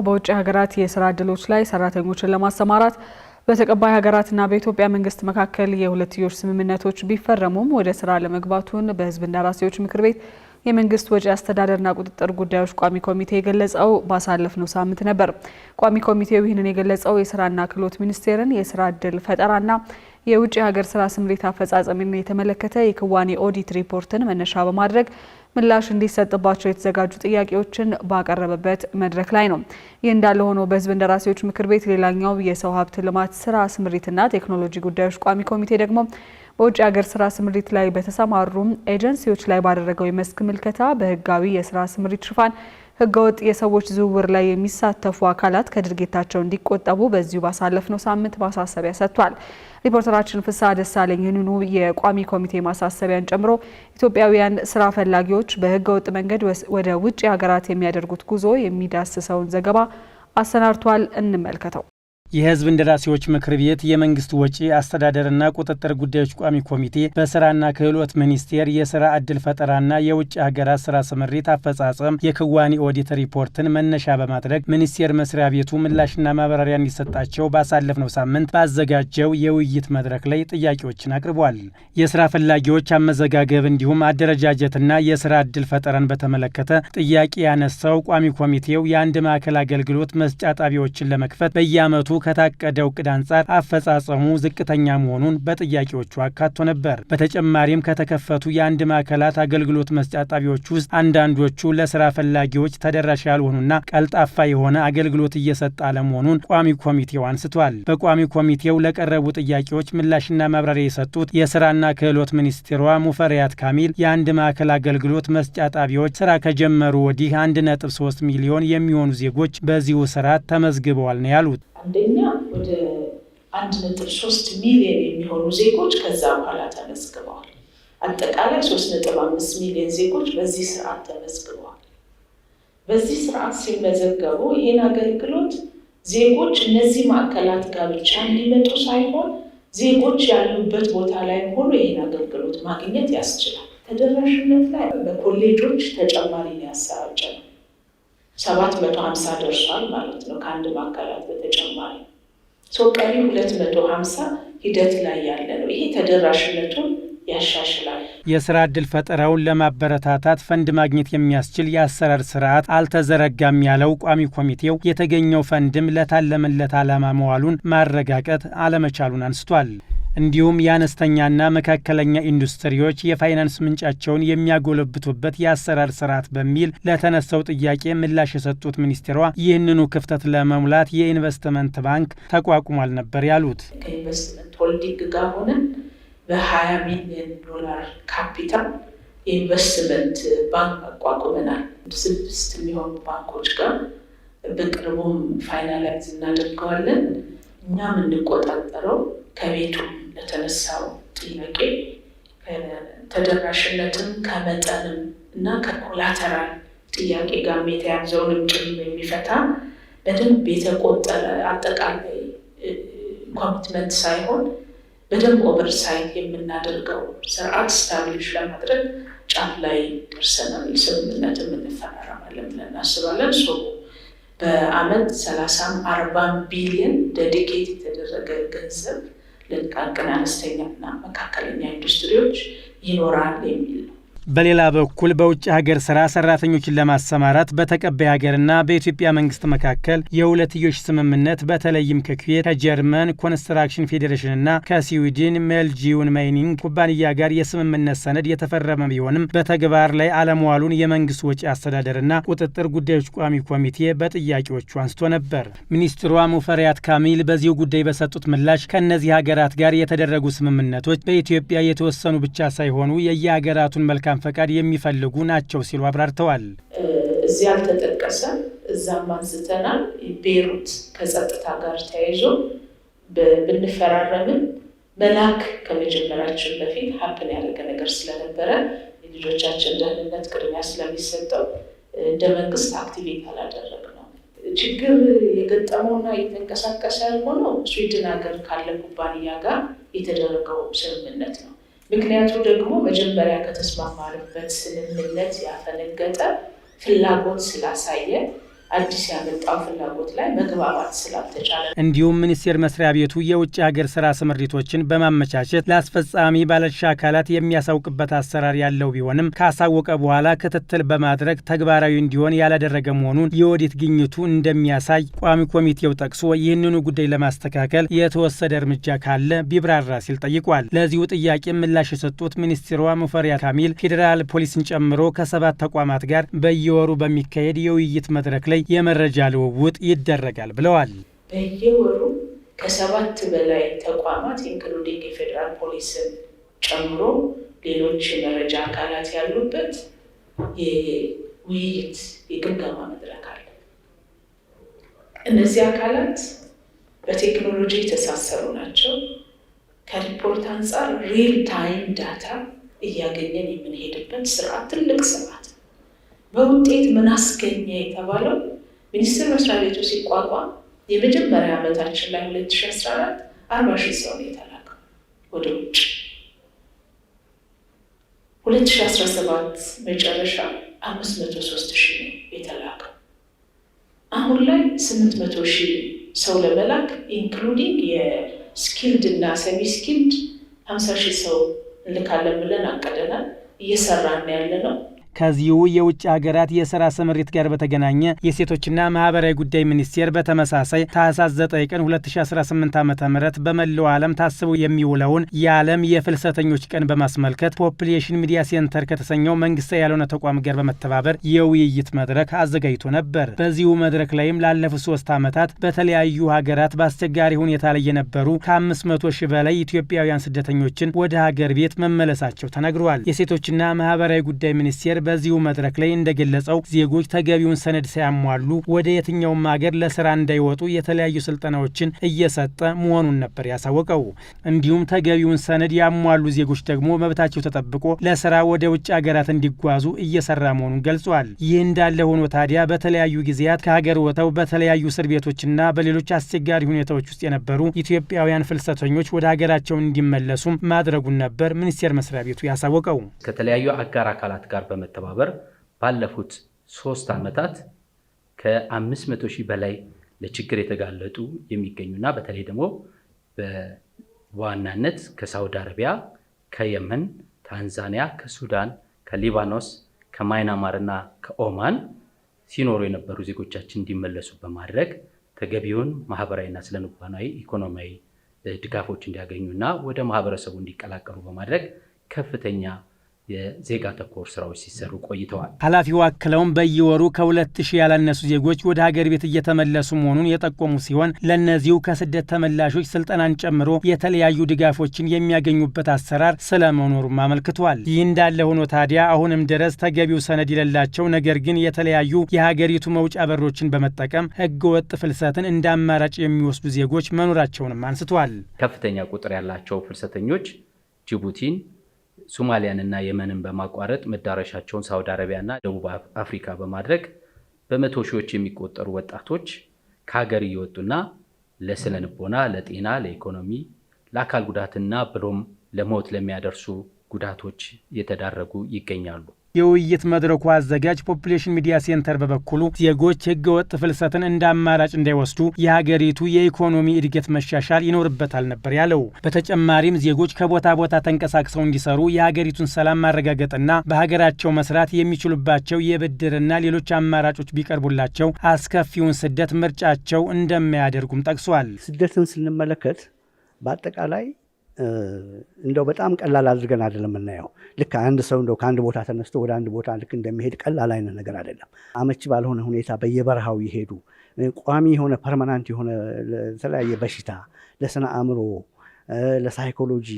በውጭ ሀገራት የስራ ዕድሎች ላይ ሰራተኞችን ለማሰማራት በተቀባይ ሀገራትና በኢትዮጵያ መንግስት መካከል የሁለትዮሽ ስምምነቶች ቢፈረሙም ወደ ስራ ለመግባቱን በሕዝብ እንደራሴዎች ምክር ቤት የመንግስት ወጪ አስተዳደርና ቁጥጥር ጉዳዮች ቋሚ ኮሚቴ የገለጸው ባሳለፍነው ሳምንት ነበር። ቋሚ ኮሚቴው ይህንን የገለጸው የስራና ክህሎት ሚኒስቴርን የስራ ዕድል ፈጠራና የውጭ ሀገር ስራ ስምሪት አፈጻጸምን የተመለከተ የክዋኔ ኦዲት ሪፖርትን መነሻ በማድረግ ምላሽ እንዲሰጥባቸው የተዘጋጁ ጥያቄዎችን ባቀረበበት መድረክ ላይ ነው። ይህ እንዳለ ሆኖ በሕዝብ እንደራሴዎች ምክር ቤት ሌላኛው የሰው ሀብት ልማት ስራ ስምሪትና ቴክኖሎጂ ጉዳዮች ቋሚ ኮሚቴ ደግሞ በውጭ ሀገር ስራ ስምሪት ላይ በተሰማሩ ኤጀንሲዎች ላይ ባደረገው የመስክ ምልከታ በህጋዊ የስራ ስምሪት ሽፋን ህገወጥ የሰዎች ዝውውር ላይ የሚሳተፉ አካላት ከድርጊታቸው እንዲቆጠቡ በዚሁ ባሳለፍነው ሳምንት ማሳሰቢያ ሰጥቷል። ሪፖርተራችን ፍስሐ ደሳለኝ ይህንኑ የቋሚ ኮሚቴ ማሳሰቢያን ጨምሮ ኢትዮጵያውያን ስራ ፈላጊዎች በህገወጥ መንገድ ወደ ውጭ ሀገራት የሚያደርጉት ጉዞ የሚዳስሰውን ዘገባ አሰናድቷል። እንመልከተው። የሕዝብ እንደራሴዎች ምክር ቤት የመንግስት ወጪ አስተዳደርና ቁጥጥር ጉዳዮች ቋሚ ኮሚቴ በስራና ክህሎት ሚኒስቴር የስራ ዕድል ፈጠራና የውጭ ሀገራት ስራ ስምሪት አፈጻጸም የክዋኔ ኦዲት ሪፖርትን መነሻ በማድረግ ሚኒስቴር መስሪያ ቤቱ ምላሽና ማብራሪያ እንዲሰጣቸው ባሳለፍነው ሳምንት ባዘጋጀው የውይይት መድረክ ላይ ጥያቄዎችን አቅርቧል። የስራ ፈላጊዎች አመዘጋገብ እንዲሁም አደረጃጀትና የስራ ዕድል ፈጠራን በተመለከተ ጥያቄ ያነሳው ቋሚ ኮሚቴው የአንድ ማዕከል አገልግሎት መስጫ ጣቢያዎችን ለመክፈት በየዓመቱ ከታቀደው ዕቅድ አንጻር አፈጻጸሙ ዝቅተኛ መሆኑን በጥያቄዎቹ አካቶ ነበር። በተጨማሪም ከተከፈቱ የአንድ ማዕከላት አገልግሎት መስጫ ጣቢያዎች ውስጥ አንዳንዶቹ ለስራ ፈላጊዎች ተደራሽ ያልሆኑና ቀልጣፋ የሆነ አገልግሎት እየሰጠ አለመሆኑን ቋሚ ኮሚቴው አንስቷል። በቋሚ ኮሚቴው ለቀረቡ ጥያቄዎች ምላሽና ማብራሪያ የሰጡት የስራና ክህሎት ሚኒስትሯ ሙፈሪያት ካሚል የአንድ ማዕከል አገልግሎት መስጫ ጣቢያዎች ስራ ከጀመሩ ወዲህ 1.3 ሚሊዮን የሚሆኑ ዜጎች በዚሁ ስርዓት ተመዝግበዋል ነው ያሉት። አንደኛ ወደ 1.3 ሚሊዮን የሚሆኑ ዜጎች ከዛ በኋላ ተመዝግበዋል። አጠቃላይ 3.5 ሚሊዮን ዜጎች በዚህ ስርዓት ተመዝግበዋል። በዚህ ስርዓት ሲመዘገቡ ይህን አገልግሎት ዜጎች እነዚህ ማዕከላት ጋር ብቻ እንዲመጡ ሳይሆን ዜጎች ያሉበት ቦታ ላይ ሆኖ ይህን አገልግሎት ማግኘት ያስችላል። ተደራሽነት ላይ በኮሌጆች ተጨማሪ ያሰራጨ ነው። 750 ደርሷል ማለት ነው። ከአንድ ማዕከላት በተጨማሪ ቀሪ 250 ሂደት ላይ ያለ ነው። ይሄ ተደራሽነቱን ያሻሽላል። የስራ ዕድል ፈጠራውን ለማበረታታት ፈንድ ማግኘት የሚያስችል የአሰራር ስርዓት አልተዘረጋም ያለው ቋሚ ኮሚቴው የተገኘው ፈንድም ለታለመለት ዓላማ መዋሉን ማረጋገጥ አለመቻሉን አንስቷል። እንዲሁም የአነስተኛና መካከለኛ ኢንዱስትሪዎች የፋይናንስ ምንጫቸውን የሚያጎለብቱበት የአሰራር ስርዓት በሚል ለተነሳው ጥያቄ ምላሽ የሰጡት ሚኒስትሯ ይህንኑ ክፍተት ለመሙላት የኢንቨስትመንት ባንክ ተቋቁሟል ነበር ያሉት። ከኢንቨስትመንት ሆልዲንግ ጋር ሆነን በ20 ሚሊዮን ዶላር ካፒታል የኢንቨስትመንት ባንክ አቋቁመናል። 6 የሚሆኑ ባንኮች ጋር በቅርቡም ፋይናላይዝ እናደርገዋለን። እኛ የምንቆጣጠረው ከቤቱ ለተነሳው ጥያቄ ተደራሽነትም ከመጠንም እና ከኮላተራል ጥያቄ ጋር የተያዘውንም ጭምር የሚፈታ በደንብ የተቆጠረ አጠቃላይ ኮሚትመንት ሳይሆን በደንብ ኦቨርሳይት የምናደርገው ስርዓት ስታብሊሽ ለማድረግ ጫፍ ላይ ደርሰናል። ስምምነትም እንፈራረማለን ብለን እናስባለን። በአመት 30-40 ቢሊዮን ዴዲኬት የተደረገ ገንዘብ ለጥቃቅን አነስተኛና መካከለኛ ኢንዱስትሪዎች ይኖራል የሚል ነው። በሌላ በኩል በውጭ ሀገር ስራ ሰራተኞችን ለማሰማራት በተቀባይ ሀገርና በኢትዮጵያ መንግስት መካከል የሁለትዮሽ ስምምነት በተለይም ከኩዌት፣ ከጀርመን ኮንስትራክሽን ፌዴሬሽንና ከስዊድን ሜልጂውን ማይኒንግ ኩባንያ ጋር የስምምነት ሰነድ የተፈረመ ቢሆንም በተግባር ላይ አለመዋሉን የመንግስት ወጪ አስተዳደርና ቁጥጥር ጉዳዮች ቋሚ ኮሚቴ በጥያቄዎቹ አንስቶ ነበር። ሚኒስትሯ ሙፈሪያት ካሚል በዚሁ ጉዳይ በሰጡት ምላሽ ከእነዚህ ሀገራት ጋር የተደረጉ ስምምነቶች በኢትዮጵያ የተወሰኑ ብቻ ሳይሆኑ የየሀገራቱን መልካም ፈቃድ የሚፈልጉ ናቸው ሲሉ አብራርተዋል። እዚህ ያልተጠቀሰ እዛም አንስተናል። ቤሩት ከጸጥታ ጋር ተያይዞ ብንፈራረምን መላክ ከመጀመራችን በፊት ሀፕን ያደረገ ነገር ስለነበረ የልጆቻችን ደህንነት ቅድሚያ ስለሚሰጠው እንደ መንግስት አክቲቬት አላደረግነው። ችግር የገጠመውና የተንቀሳቀሰ ያልሆነው ስዊድን ሀገር ካለ ኩባንያ ጋር የተደረገው ስምምነት ነው። ምክንያቱ ደግሞ መጀመሪያ ከተስማማንበት ስምምነት ያፈነገጠ ፍላጎት ስላሳየ አዲስ ያመጣው ፍላጎት ላይ መግባባት ስላልተቻለ እንዲሁም ሚኒስቴር መስሪያ ቤቱ የውጭ ሀገር ስራ ስምሪቶችን በማመቻቸት ለአስፈጻሚ ባለድርሻ አካላት የሚያሳውቅበት አሰራር ያለው ቢሆንም ካሳወቀ በኋላ ክትትል በማድረግ ተግባራዊ እንዲሆን ያላደረገ መሆኑን የኦዲት ግኝቱ እንደሚያሳይ ቋሚ ኮሚቴው ጠቅሶ ይህንኑ ጉዳይ ለማስተካከል የተወሰደ እርምጃ ካለ ቢብራራ ሲል ጠይቋል። ለዚሁ ጥያቄ ምላሽ የሰጡት ሚኒስትሯ ሙፈሪያት ካሚል ፌዴራል ፖሊስን ጨምሮ ከ7 ተቋማት ጋር በየወሩ በሚካሄድ የውይይት መድረክ ላይ የመረጃ ልውውጥ ይደረጋል ብለዋል። በየወሩ ከ7 በላይ ተቋማት ኢንክሉዲንግ የፌዴራል ፖሊስን ጨምሮ ሌሎች የመረጃ አካላት ያሉበት የውይይት የግምገማ መድረክ አለ። እነዚህ አካላት በቴክኖሎጂ የተሳሰሩ ናቸው። ከሪፖርት አንጻር ሪል ታይም ዳታ እያገኘን የምንሄድበት ስርዓት ትልቅ ስርዓት ነው። በውጤት ምን አስገኘ የተባለው ሚኒስቴር መስሪያ ቤቱ ሲቋቋም የመጀመሪያ ዓመታችን ላይ 2014 40,000 ሰው ነው የተላከው ወደ ውጭ። 2017 መጨረሻ 503,000 ነው የተላከው። አሁን ላይ 800,000 ሰው ለመላክ ኢንክሉዲንግ የስኪልድ እና ሰሚ ስኪልድ 50,000 ሰው እንልካለን ብለን አቀደናል። እየሰራን ያለ ነው። ከዚሁ የውጭ ሀገራት የስራ ስምሪት ጋር በተገናኘ የሴቶችና ማህበራዊ ጉዳይ ሚኒስቴር በተመሳሳይ ታህሳስ 9 ቀን 2018 ዓ.ም በመላው ዓለም ታስቦ የሚውለውን የዓለም የፍልሰተኞች ቀን በማስመልከት ፖፑሌሽን ሚዲያ ሴንተር ከተሰኘው መንግስታዊ ያልሆነ ተቋም ጋር በመተባበር የውይይት መድረክ አዘጋጅቶ ነበር። በዚሁ መድረክ ላይም ላለፉት 3 ዓመታት በተለያዩ ሀገራት በአስቸጋሪ ሁኔታ ላይ የነበሩ ከ500,000 በላይ ኢትዮጵያውያን ስደተኞችን ወደ ሀገር ቤት መመለሳቸው ተነግሯል። የሴቶችና ማህበራዊ ጉዳይ ሚኒስቴር በዚሁ መድረክ ላይ እንደገለጸው ዜጎች ተገቢውን ሰነድ ሳያሟሉ ወደ የትኛውም ሀገር ለስራ እንዳይወጡ የተለያዩ ስልጠናዎችን እየሰጠ መሆኑን ነበር ያሳወቀው። እንዲሁም ተገቢውን ሰነድ ያሟሉ ዜጎች ደግሞ መብታቸው ተጠብቆ ለስራ ወደ ውጭ ሀገራት እንዲጓዙ እየሰራ መሆኑን ገልጿል። ይህ እንዳለ ሆኖ ታዲያ በተለያዩ ጊዜያት ከሀገር ወጥተው በተለያዩ እስር ቤቶችና በሌሎች አስቸጋሪ ሁኔታዎች ውስጥ የነበሩ ኢትዮጵያውያን ፍልሰተኞች ወደ ሀገራቸው እንዲመለሱም ማድረጉን ነበር ሚኒስቴር መስሪያ ቤቱ ያሳወቀው። ከተለያዩ አጋር አካላት ጋር በመተባበር ባለፉት 3 ዓመታት ከ500,000 በላይ ለችግር የተጋለጡ የሚገኙና በተለይ ደግሞ በዋናነት ከሳውዲ አረቢያ፣ ከየመን፣ ታንዛኒያ፣ ከሱዳን፣ ከሊባኖስ፣ ከማይናማርና ከኦማን ሲኖሩ የነበሩ ዜጎቻችን እንዲመለሱ በማድረግ ተገቢውን ማህበራዊና ስነልቦናዊ ኢኮኖሚያዊ ድጋፎች እንዲያገኙና ወደ ማህበረሰቡ እንዲቀላቀሉ በማድረግ ከፍተኛ የዜጋ ተኮር ስራዎች ሲሰሩ ቆይተዋል። ኃላፊው አክለውም በየወሩ ከ2,000 ያላነሱ ዜጎች ወደ ሀገር ቤት እየተመለሱ መሆኑን የጠቆሙ ሲሆን ለእነዚሁ ከስደት ተመላሾች ስልጠናን ጨምሮ የተለያዩ ድጋፎችን የሚያገኙበት አሰራር ስለመኖሩም አመልክቷል። ይህ እንዳለ ሆኖ ታዲያ አሁንም ድረስ ተገቢው ሰነድ የሌላቸው ነገር ግን የተለያዩ የሀገሪቱ መውጫ በሮችን በመጠቀም ህገወጥ ፍልሰትን እንደ አማራጭ የሚወስዱ ዜጎች መኖራቸውንም አንስቷል። ከፍተኛ ቁጥር ያላቸው ፍልሰተኞች ጅቡቲን፣ ሶማሊያንና የመንን በማቋረጥ መዳረሻቸውን ሳውዲ አረቢያና ደቡብ አፍሪካ በማድረግ በመቶ ሺዎች የሚቆጠሩ ወጣቶች ከሀገር እየወጡና ለስነ ልቦና፣ ለጤና፣ ለኢኮኖሚ፣ ለአካል ጉዳትና ብሎም ለሞት ለሚያደርሱ ጉዳቶች እየተዳረጉ ይገኛሉ። የውይይት መድረኩ አዘጋጅ ፖፑሌሽን ሚዲያ ሴንተር በበኩሉ ዜጎች ህገወጥ ፍልሰትን እንደ አማራጭ እንዳይወስዱ የሀገሪቱ የኢኮኖሚ እድገት መሻሻል ይኖርበታል ነበር ያለው። በተጨማሪም ዜጎች ከቦታ ቦታ ተንቀሳቅሰው እንዲሰሩ የሀገሪቱን ሰላም ማረጋገጥና በሀገራቸው መስራት የሚችሉባቸው የብድርና ሌሎች አማራጮች ቢቀርቡላቸው አስከፊውን ስደት ምርጫቸው እንደማያደርጉም ጠቅሷል። ስደትን ስንመለከት በአጠቃላይ እንደው በጣም ቀላል አድርገን አይደለም የምናየው። ልክ አንድ ሰው እንደው ከአንድ ቦታ ተነስቶ ወደ አንድ ቦታ ልክ እንደሚሄድ ቀላል አይነት ነገር አይደለም። አመቺ ባልሆነ ሁኔታ በየበረሃው ይሄዱ ቋሚ የሆነ ፐርማናንት የሆነ ለተለያየ በሽታ፣ ለስነ አእምሮ፣ ለሳይኮሎጂ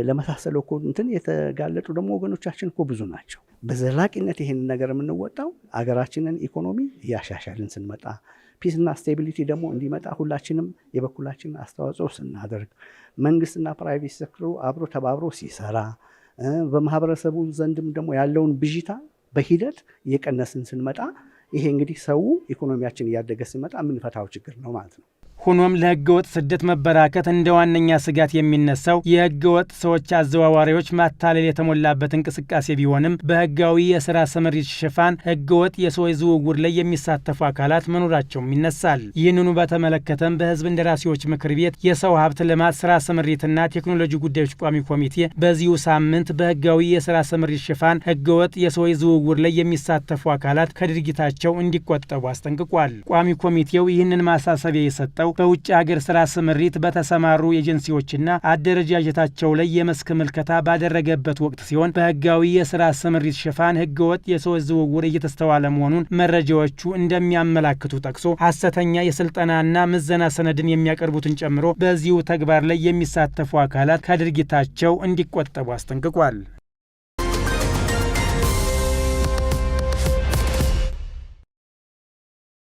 ለመሳሰሉ እኮ እንትን የተጋለጡ ደግሞ ወገኖቻችን እኮ ብዙ ናቸው። በዘላቂነት ይሄን ነገር የምንወጣው አገራችንን ኢኮኖሚ እያሻሻልን ስንመጣ፣ ፒስና ስቴቢሊቲ ደግሞ እንዲመጣ ሁላችንም የበኩላችንን አስተዋጽኦ ስናደርግ፣ መንግስትና ፕራይቬት ሴክተሩ አብሮ ተባብሮ ሲሰራ፣ በማህበረሰቡ ዘንድም ደግሞ ያለውን ብዥታ በሂደት እየቀነስን ስንመጣ፣ ይሄ እንግዲህ ሰው ኢኮኖሚያችን እያደገ ሲመጣ የምንፈታው ችግር ነው ማለት ነው። ሆኖም ለህገወጥ ስደት መበራከት እንደ ዋነኛ ስጋት የሚነሳው የህገወጥ ሰዎች አዘዋዋሪዎች ማታለል የተሞላበት እንቅስቃሴ ቢሆንም በህጋዊ የስራ ስምሪት ሽፋን ህገወጥ የሰዎች ዝውውር ላይ የሚሳተፉ አካላት መኖራቸውም ይነሳል። ይህንኑ በተመለከተም በህዝብ እንደራሴዎች ምክር ቤት የሰው ሀብት ልማት ስራ ስምሪትና ቴክኖሎጂ ጉዳዮች ቋሚ ኮሚቴ በዚሁ ሳምንት በህጋዊ የስራ ስምሪት ሽፋን ህገወጥ የሰዎች ዝውውር ላይ የሚሳተፉ አካላት ከድርጊታቸው እንዲቆጠቡ አስጠንቅቋል። ቋሚ ኮሚቴው ይህንን ማሳሰቢያ የሰጠው በውጭ ሀገር ስራ ስምሪት በተሰማሩ ኤጀንሲዎችና አደረጃጀታቸው ላይ የመስክ ምልከታ ባደረገበት ወቅት ሲሆን በህጋዊ የስራ ስምሪት ሽፋን ህገወጥ የሰዎች ዝውውር እየተስተዋለ መሆኑን መረጃዎቹ እንደሚያመላክቱ ጠቅሶ ሐሰተኛ የስልጠናና ምዘና ሰነድን የሚያቀርቡትን ጨምሮ በዚሁ ተግባር ላይ የሚሳተፉ አካላት ከድርጊታቸው እንዲቆጠቡ አስጠንቅቋል።